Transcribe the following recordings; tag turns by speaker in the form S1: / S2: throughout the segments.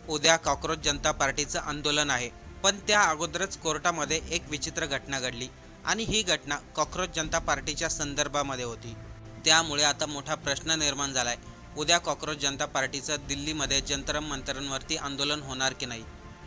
S1: उद्या कॉक्रोच जनता पार्टीचं आंदोलन आहे, पण त्या अगोदरच कोर्टामध्ये एक विचित्र घटना घडली आणि ही घटना कॉक्रोच जनता पार्टीच्या संदर्भामध्ये होती. त्यामुळे आता मोठा प्रश्न निर्माण झालाय. उद्या कॉक्रोच जनता पार्टीचं दिल्लीमध्ये जंतर मंतरवरती आंदोलन होणार की नाही.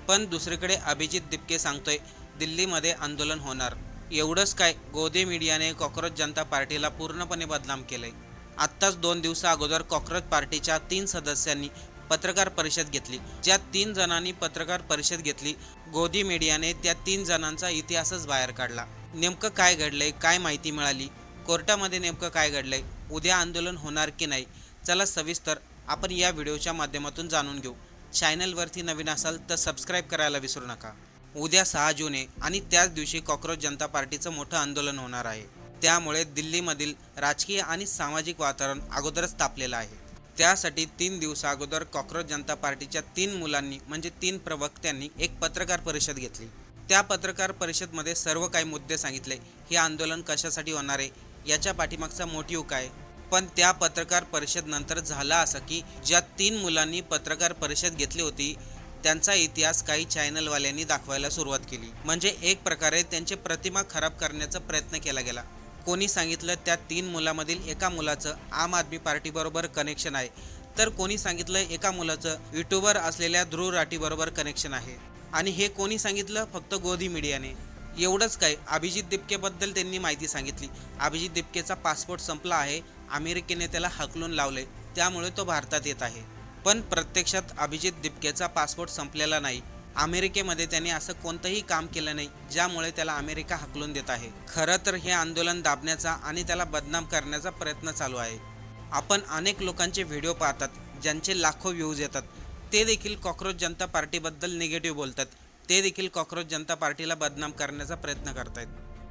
S1: पण दुसरीकडे अभिजित दिपके सांगतोय दिल्लीमध्ये आंदोलन होणार. एवढंच काय, गोदी मीडियाने कॉक्रोच जनता पार्टीला पूर्णपणे बदनाम केलंय. आत्ताच 2 दिवसा अगोदर कॉक्रोच पार्टीच्या 3 सदस्यांनी पत्रकार परिषद घेतली. ज्या 3 जणांनी पत्रकार परिषद घेतली, गोदी मीडियाने त्या 3 जणांचा इतिहासच बाहेर काढला. नेमकं काय घडलंय, काय माहिती मिळाली, कोर्टामध्ये नेमकं काय घडलंय, उद्या आंदोलन होणार की नाही, चला सविस्तर आपण या व्हिडिओच्या माध्यमातून जाणून घेऊ. चॅनलवरती नवीन असाल तर सबस्क्राईब करायला विसरू नका. उद्या 6 जून आहे आणि त्याच दिवशी कॉक्रोच जनता पार्टीचं मोठं आंदोलन होणार आहे. त्यामुळे दिल्लीमधील राजकीय आणि सामाजिक वातावरण अगोदरच तापलेलं आहे. त्यासाठी 3 दिवसा अगोदर कॉक्रोच जनता पार्टीच्या 3 मुलांनी म्हणजे 3 प्रवक्त्यांनी एक पत्रकार परिषद घेतली. त्या पत्रकार परिषदमध्ये सर्व काही मुद्दे सांगितले. हे आंदोलन कशासाठी होणार आहे, याच्या पाठीमागचा मोटिव्ह काय. पण त्या पत्रकार परिषद नंतर झालं असं की ज्या 3 मुलांनी पत्रकार परिषद घेतली होती त्यांचा इतिहास काही चॅनलवाल्यांनी दाखवायला सुरुवात केली. म्हणजे एक प्रकारे त्यांची प्रतिमा खराब करण्याचा प्रयत्न केला गेला. कोणी सांगितलं त्या 3 मुलांमधील एका मुलाचं आम आदमी पार्टीबरोबर कनेक्शन आहे, तर कोणी सांगितलं एका मुलाचं यूट्यूबर असलेल्या ध्रुव राठीबरोबर कनेक्शन आहे. आणि हे कोणी सांगितलं, फक्त गोदी मीडियाने. एवढंच काय, अभिजित दिपकेबद्दल त्यांनी माहिती सांगितली. अभिजित दिपकेचा पासपोर्ट संपला आहे, अमेरिकेने त्याला हकलून लावले, त्यामुळे तो भारतात येत आहे. पण प्रत्यक्षात अभिजित दिपकेचा पासपोर्ट संपलेला नाही. अमेरिकेमध्ये त्याने असं कोणतंही काम केलं नाही ज्यामुळे त्याला अमेरिका हकलून देत आहे. खरं तर हे आंदोलन दाबण्याचा आणि त्याला बदनाम करण्याचा प्रयत्न चालू आहे. आपण अनेक लोकांचे व्हिडिओ पाहतात ज्यांचे लाखो व्ह्यूज येतात. ते देखील कॉक्रोच जनता पार्टीबद्दल निगेटिव्ह बोलतात. ते देखील कॉक्रोच जनता पार्टीला बदनाम करण्याचा प्रयत्न करतायत.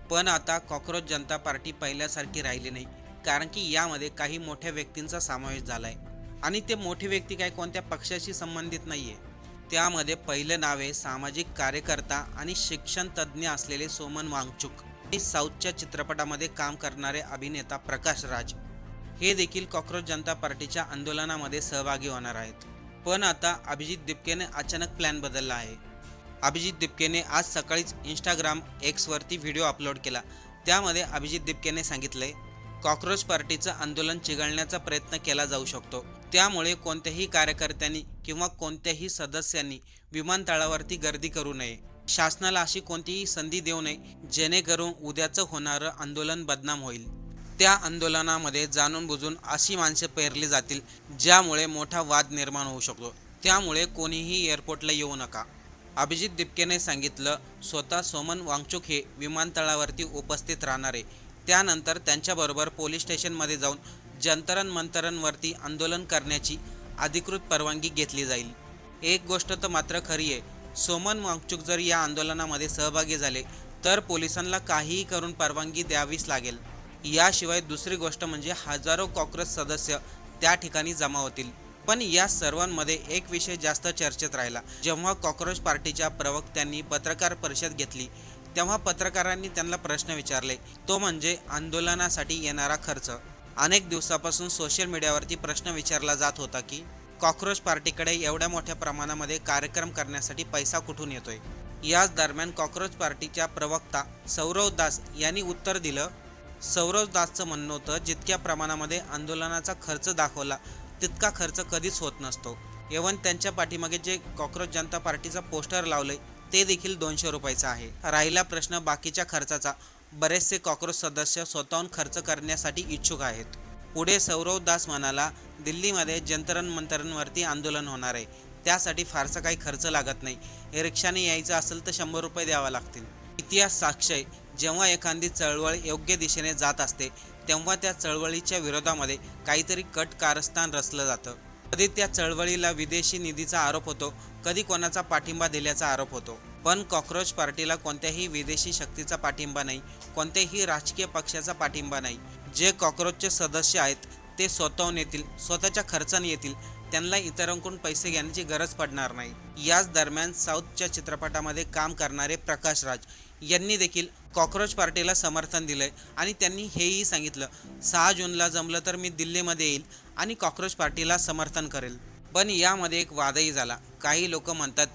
S1: पण आता कॉक्रोच जनता पार्टी पहिल्यासारखी राहिली नाही, कारण की यामध्ये काही मोठ्या व्यक्तींचा समावेश झाला आहे. आणि ते मोठे व्यक्ती काय कोणत्या पक्षाशी संबंधित नाही आहे. त्यामध्ये पहिलं नाव आहे सामाजिक कार्यकर्ता आणि शिक्षण तज्ज्ञ असलेले सोमन वांगचुक आणि साऊथच्या चित्रपटामध्ये काम करणारे अभिनेता प्रकाश राज हे देखील कॉक्रोच जनता पार्टीच्या आंदोलनामध्ये सहभागी होणार आहेत. पण आता अभिजित दिपकेने अचानक प्लॅन बदलला आहे. अभिजित दिपकेने आज सकाळीच इंस्टाग्राम एक्सवरती व्हिडिओ अपलोड केला. त्यामध्ये अभिजित दिपकेने सांगितलंय कॉक्रोच पार्टीचं आंदोलन चिघळण्याचा प्रयत्न केला जाऊ शकतो. त्यामुळे कोणत्याही कार्यकर्त्यांनी किंवा कोणत्याही सदस्यांनी विमानतळावरती गर्दी करू नये. शासनाला अशी कोणतीही संधी देऊ नये जेणेकरून उद्याचं होणारं आंदोलन बदनाम होईल. त्या आंदोलनामध्ये जाणून बुजून अशी माणसं पेरली जातील ज्यामुळे मोठा वाद निर्माण होऊ शकतो. त्यामुळे कोणीही एअरपोर्टला येऊ नका. अभिजित दिपकेने सांगितलं स्वतः सोमन वांगचुक हे विमानतळावरती उपस्थित राहणार आहे. त्यानंतर त्यांच्याबरोबर पोलीस स्टेशनमध्ये जाऊन जंतर मंतरवरती आंदोलन करण्याची अधिकृत परवानगी घेतली जाईल. एक गोष्ट तर मात्र खरी आहे, सोमन वांगचुक जर या आंदोलनामध्ये सहभागी झाले तर पोलिसांना काहीही करून परवानगी द्यावीच लागेल. याशिवाय दुसरी गोष्ट म्हणजे हजारो कॉक्रोच सदस्य त्या ठिकाणी जमा होतील. पण या सर्वांमध्ये एक विषय जास्त चर्चेत राहिला. जेव्हा कॉक्रोच पार्टीच्या प्रवक्त्यांनी पत्रकार परिषद घेतली तेव्हा पत्रकारांनी त्यांना प्रश्न विचारले, तो म्हणजे आंदोलनासाठी येणारा खर्च. अनेक दिवसापासून सोशल मीडियावरती प्रश्न विचारला जात होता की कॉक्रोच पार्टीकडे एवढ्या मोठ्या प्रमाणामध्ये कार्यक्रम करण्यासाठी पैसा कुठून येतोय. याच दरम्यान कॉक्रोच पार्टीच्या प्रवक्ता सौरव दास यांनी उत्तर दिलं. सौरव दासचं म्हणणं होतं जितक्या प्रमाणामध्ये आंदोलनाचा खर्च दाखवला तितका खर्च कधीच होत नसतो. इव्हन त्यांच्या पाठीमागे जे कॉक्रोच जनता पार्टीचा पोस्टर लावलंय ते देखील 200 रुपयाचा आहे. राहिला प्रश्न बाकीच्या खर्चाचा, बरेचसे कॉक्रोच सदस्य स्वतःहून खर्च करण्यासाठी इच्छुक आहेत. पुढे सौरव दास म्हणाला दिल्लीमध्ये जंतर मंतरवरती आंदोलन होणार आहे, त्यासाठी फारसा काही खर्च लागत नाही. रिक्षाने यायचं असेल तर 100 रुपये द्यावा लागतील. इतिहास साक्ष आहे, जेव्हा एखादी चळवळ योग्य दिशेने जात असते तेव्हा त्या चळवळीच्या विरोधामध्ये काहीतरी कट कारस्थान रचलं जातं. कधी त्या चळवळीला विदेशी निधीचा आरोप होतो, कधी कोणाचा पाठिंबा दिल्याचा आरोप होतो. पण कॉक्रोच पार्टीला कोणत्याही विदेशी शक्तीचा पाठिंबा नाही, कोणत्याही राजकीय पक्षाचा पाठिंबा नाही. जे कॉक्रोचचे सदस्य आहेत ते स्वतःहून येतील, स्वतःच्या खर्चाने येतील. त्यांना इतरांकडून पैसे घेण्याची गरज पडणार नाही. याच दरम्यान साऊथच्या चित्रपटामध्ये काम करणारे प्रकाश राज यांनी देखील कॉक्रोच पार्टीला समर्थन दिलंय आणि त्यांनी हेही सांगितलं 6 जूनला जमलं तर मी दिल्लीमध्ये येईल आणि कॉक्रोच पार्टीला समर्थन करेल. पण यामध्ये एक वादही झाला. काही लोक म्हणतात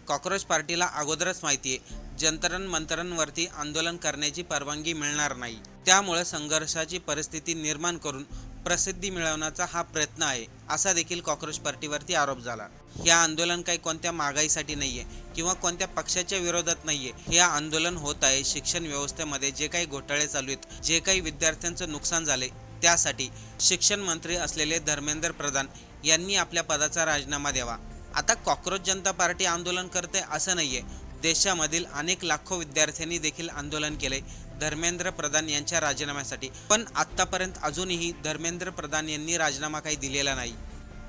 S1: कॉक्रोच पार्टीला अगोदरच माहिती आहे जंतरमंतरांवरती आंदोलन करण्याची परवानगी मिळणार नाही, त्यामुळे संघर्षाची परिस्थिती निर्माण करून प्रसिद्धी मिळवण्याचा हा प्रयत्न आहे, असा देखील कॉक्रोच पार्टीवरती आरोप झाला. हे आंदोलन काही कोणत्या महागाईसाठी नाहीये किंवा कोणत्या पक्षाच्या विरोधात नाहीये. हे आंदोलन होत आहे शिक्षण व्यवस्थेमध्ये जे काही घोटाळे चालू आहेत, जे काही विद्यार्थ्यांचं नुकसान झाले त्यासाठी. शिक्षण मंत्री असलेले धर्मेंद्र प्रधान यांनी आपल्या पदाचा राजीनामा द्यावा. आता कॉक्रोच जनता पार्टी आंदोलन करते असं नाहीये. देशामधील अनेक लाखो विद्यार्थ्यांनी देखील आंदोलन केले धर्मेंद्र प्रधान यांच्या राजीनाम्यासाठी, पण आत्तापर्यंत अजूनही धर्मेंद्र प्रधान यांनी राजीनामा काही दिलेला नाही.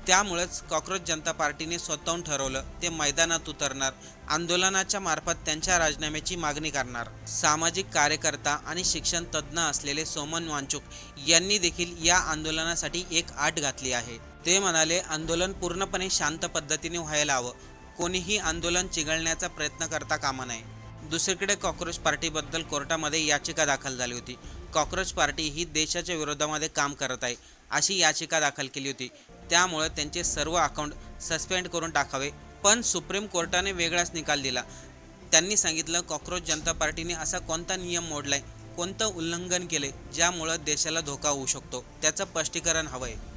S1: त्यामुळेच कॉक्रोच जनता पार्टीने स्वतःहून ठरवलं ते मैदानात उतरणार, आंदोलनाच्या मार्फत त्यांच्या राजीनाम्याची मागणी करणार. सामाजिक कार्यकर्ता आणि शिक्षण तज्ज्ञ असलेले सोमन वांगचुक यांनी देखील या आंदोलनासाठी एक अट घातली आहे. ते म्हणाले, आंदोलन पूर्णपणे शांत पद्धतीने व्हायला हवं, कोणीही आंदोलन चिघळण्याचा प्रयत्न करता कामा नये. दुसरीकडे कॉक्रोच पार्टीबद्दल कोर्टामध्ये याचिका दाखल झाली होती. कॉक्रोच पार्टी ही देशाच्या विरोधामध्ये काम करत आहे अशी याचिका दाखल केली होती. त्यामुळे त्यांचे सर्व अकाउंट सस्पेंड करून टाकावे, पण सुप्रीम कोर्टाने वेगळाच निकाल दिला. त्यांनी सांगितलं कॉक्रोच जनता पार्टीने असा कोणता नियम मोडलाय, कोणतं उल्लंघन केले ज्यामुळं देशाला धोका होऊ शकतो, त्याचं स्पष्टीकरण हवं आहे.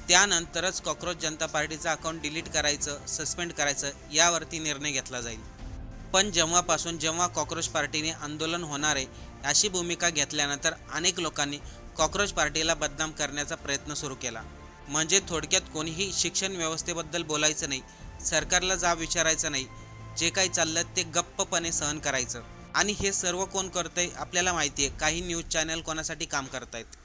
S1: त्यानंतरच कॉक्रोच जनता पार्टीचं अकाउंट डिलीट करायचं, सस्पेंड करायचं यावरती निर्णय घेतला जाईल. पण जेव्हा कॉक्रोच पार्टीने आंदोलन होणार आहे अशी भूमिका घेतल्यानंतर अनेक लोकांनी कॉक्रोच पार्टीला बदनाम करण्याचा प्रयत्न सुरू केला. म्हणजे थोडक्यात कोणीही शिक्षण व्यवस्थेबद्दल बोलायचं नाही, सरकारला जाब विचारायचं नाही, जे काही चाललं ते गप्पपणे सहन करायचं. आणि हे सर्व कोण करतंय आपल्याला माहिती आहे. काही न्यूज चॅनल कोणासाठी काम करतायत,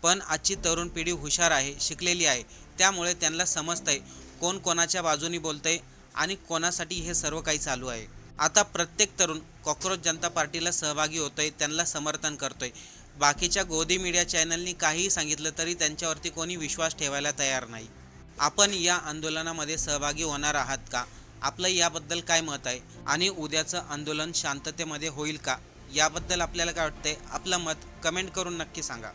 S1: पण आजची तरुण पिढी हुशार आहे, शिकलेली आहे, त्यामुळे त्यांना समजतंय कोण कोणाच्या बाजूनी बोलतंय आणि कोणासाठी हे सर्व काही चालू आहे. आता प्रत्येक तरुण कॉक्रोच जनता पार्टीला सहभागी होतोय, त्यांना समर्थन करतोय. बाकीच्या गोदी मीडिया चॅनलनी काहीही सांगितलं तरी त्यांच्यावरती कोणी विश्वास ठेवायला तयार नाही. आपण या आंदोलनामध्ये सहभागी होणार आहात का? आपलं याबद्दल काय मत आहे? आणि उद्याचं आंदोलन शांततेमध्ये होईल का? याबद्दल आपल्याला काय वाटतंय? आपलं मत कमेंट करून नक्की सांगा.